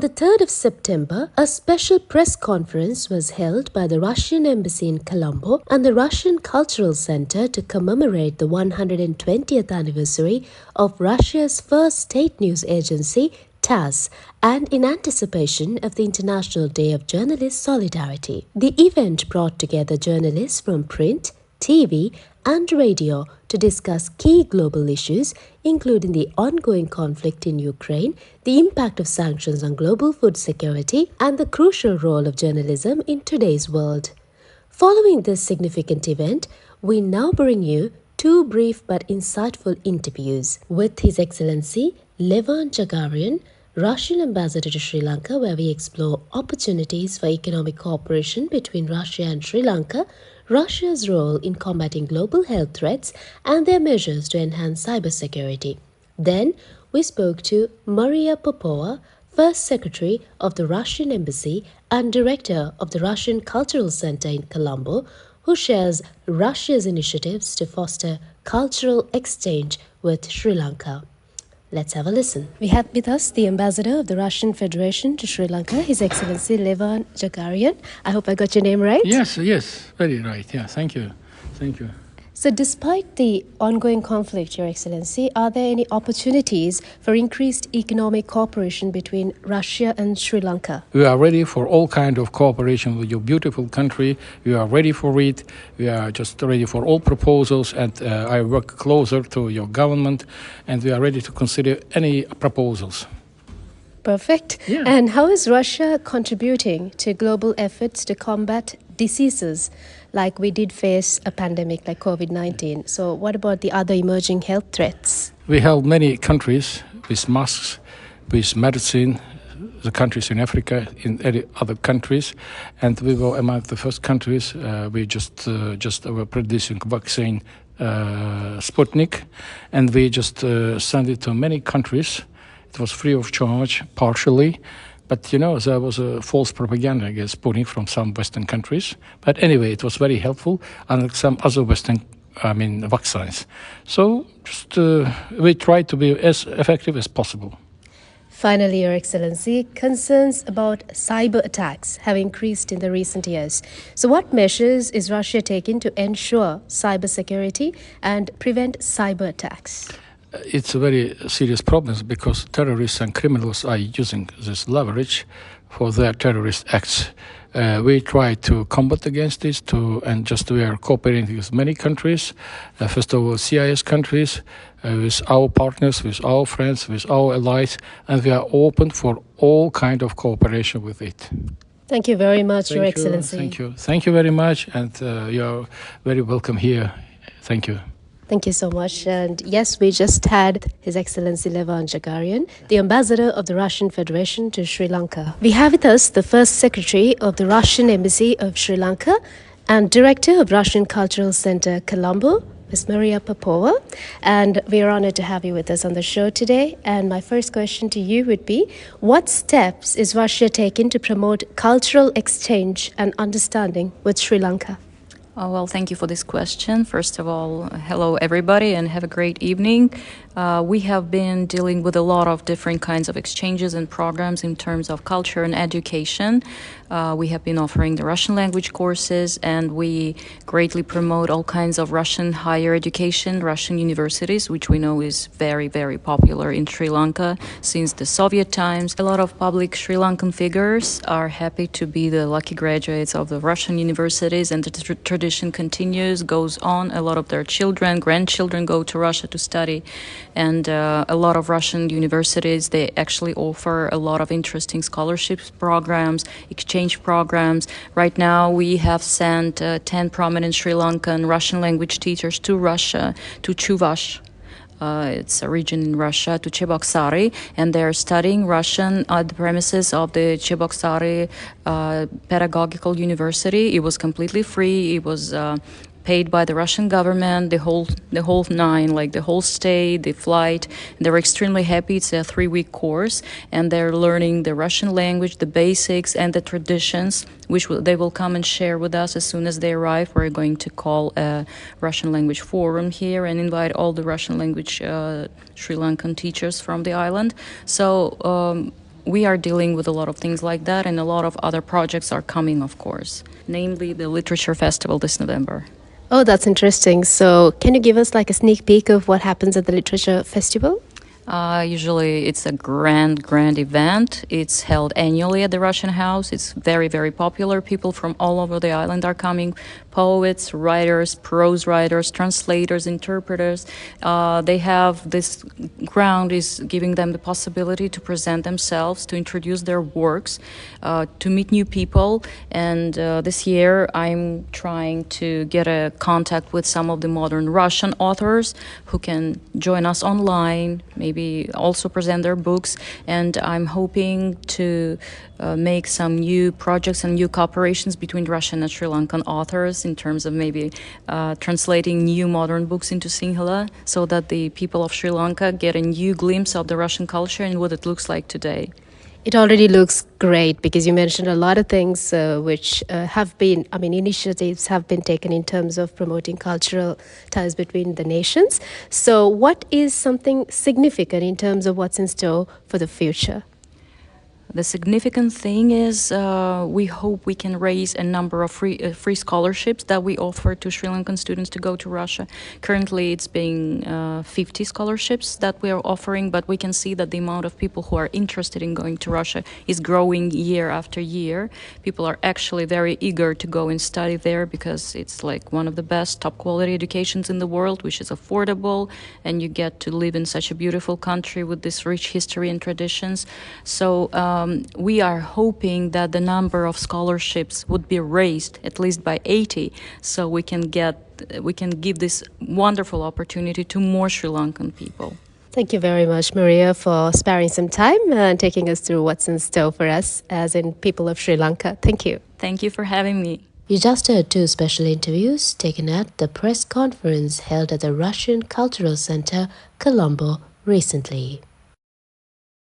the 3rd of September, a special press conference was held by the Russian Embassy in Colombo and the Russian Cultural Center to commemorate the 120th anniversary of Russia's first state news agency, TASS, and in anticipation of the International Day of Journalist Solidarity. The event brought together journalists from print, TV, and radio to discuss key global issues, including the ongoing conflict in Ukraine, the impact of sanctions on global food security, and the crucial role of journalism in today's world. Following this significant event, we now bring you two brief but insightful interviews with His Excellency Levan Jagarian, Russian Ambassador to Sri Lanka, where we explore opportunities for economic cooperation between Russia and Sri Lanka, Russia's role in combating global health threats, and their measures to enhance cybersecurity. Then, we spoke to Maria Popova, First Secretary of the Russian Embassy and Director of the Russian Cultural Center in Colombo, who shares Russia's initiatives to foster cultural exchange with Sri Lanka. Let's have a listen. We have with us the Ambassador of the Russian Federation to Sri Lanka, His Excellency Levan Jagarian. I hope I got your name right. Yes, very right. Yeah, thank you. So despite the ongoing conflict, Your Excellency, are there any opportunities for increased economic cooperation between Russia and Sri Lanka? We are ready for all kind of cooperation with your beautiful country. We are ready for it. We are just ready for all proposals, and I work closer to your government, and we are ready to consider any proposals. Perfect. Yeah. And how is Russia contributing to global efforts to combat diseases like we did face a pandemic like COVID-19? So what about the other emerging health threats? We help many countries with masks, with medicine, the countries in Africa, in any other countries, and we were among the first countries. We just were producing vaccine Sputnik, and we just sent it to many countries. It was free of charge, partially. But, there was a false propaganda against Sputnik from some Western countries. But anyway, it was very helpful, unlike some other vaccines. So just we try to be as effective as possible. Finally, Your Excellency, concerns about cyber attacks have increased in the recent years. So what measures is Russia taking to ensure cybersecurity and prevent cyber attacks? It's a very serious problem because terrorists and criminals are using this leverage for their terrorist acts. We try to combat against this, we are cooperating with many countries. First of all, CIS countries, with our partners, with our friends, with our allies, and we are open for all kind of cooperation with it. Thank you very much, Your Excellency. Thank you very much, and you're very welcome here. Thank you. Thank you so much. And yes, we just had His Excellency Levan Jagarian, the Ambassador of the Russian Federation to Sri Lanka. We have with us the First Secretary of the Russian Embassy of Sri Lanka and Director of Russian Cultural Center, Colombo, Ms. Maria Popova. And we are honored to have you with us on the show today. And my first question to you would be, what steps is Russia taking to promote cultural exchange and understanding with Sri Lanka? Well, thank you for this question. First of all, hello everybody and have a great evening. We have been dealing with a lot of different kinds of exchanges and programs in terms of culture and education. We have been offering the Russian language courses, and we greatly promote all kinds of Russian higher education, Russian universities, which we know is very, very popular in Sri Lanka since the Soviet times. A lot of public Sri Lankan figures are happy to be the lucky graduates of the Russian universities, and the tradition continues, goes on. A lot of their children, grandchildren go to Russia to study, and a lot of Russian universities, they actually offer a lot of interesting scholarships programs, exchange programs. Right now, we have sent 10 prominent Sri Lankan Russian language teachers to Russia, to Chuvash. It's a region in Russia, to Cheboksary, and they're studying Russian at the premises of the Cheboksary Pedagogical University. It was completely free. It was paid by the Russian government, the whole nine, like the whole stay, the flight. And they were extremely happy. It's a 3-week course, and they're learning the Russian language, the basics, and the traditions, which they will come and share with us as soon as they arrive. We're going to call a Russian language forum here and invite all the Russian language Sri Lankan teachers from the island. So we are dealing with a lot of things like that, and a lot of other projects are coming, of course, namely the Literature Festival this November. Oh, that's interesting. So, can you give us like a sneak peek of what happens at the Literature Festival? Usually, it's a grand event. It's held annually at the Russian House. It's very, very popular. People from all over the island are coming: poets, writers, prose writers, translators, interpreters. They have this ground is giving them the possibility to present themselves, to introduce their works, to meet new people. And this year, I'm trying to get a contact with some of the modern Russian authors who can join us online, maybe also present their books. And I'm hoping to make some new projects and new cooperations between Russian and Sri Lankan authors in terms of maybe translating new modern books into Sinhala, so that the people of Sri Lanka get a new glimpse of the Russian culture and what it looks like today. It already looks great because you mentioned a lot of things which have been, I mean, initiatives have been taken in terms of promoting cultural ties between the nations. So, what is something significant in terms of what's in store for the future? The significant thing is we hope we can raise a number of free scholarships that we offer to Sri Lankan students to go to Russia. Currently, it's being 50 scholarships that we are offering, but we can see that the amount of people who are interested in going to Russia is growing year after year. People are actually very eager to go and study there because it's like one of the best top quality educations in the world, which is affordable, and you get to live in such a beautiful country with this rich history and traditions. So we are hoping that the number of scholarships would be raised at least by 80, so we can give this wonderful opportunity to more Sri Lankan people. Thank you very much, Maria, for sparing some time and taking us through what's in store for us as in people of Sri Lanka. Thank you. Thank you for having me. You just heard two special interviews taken at the press conference held at the Russian Cultural Center, Colombo, recently.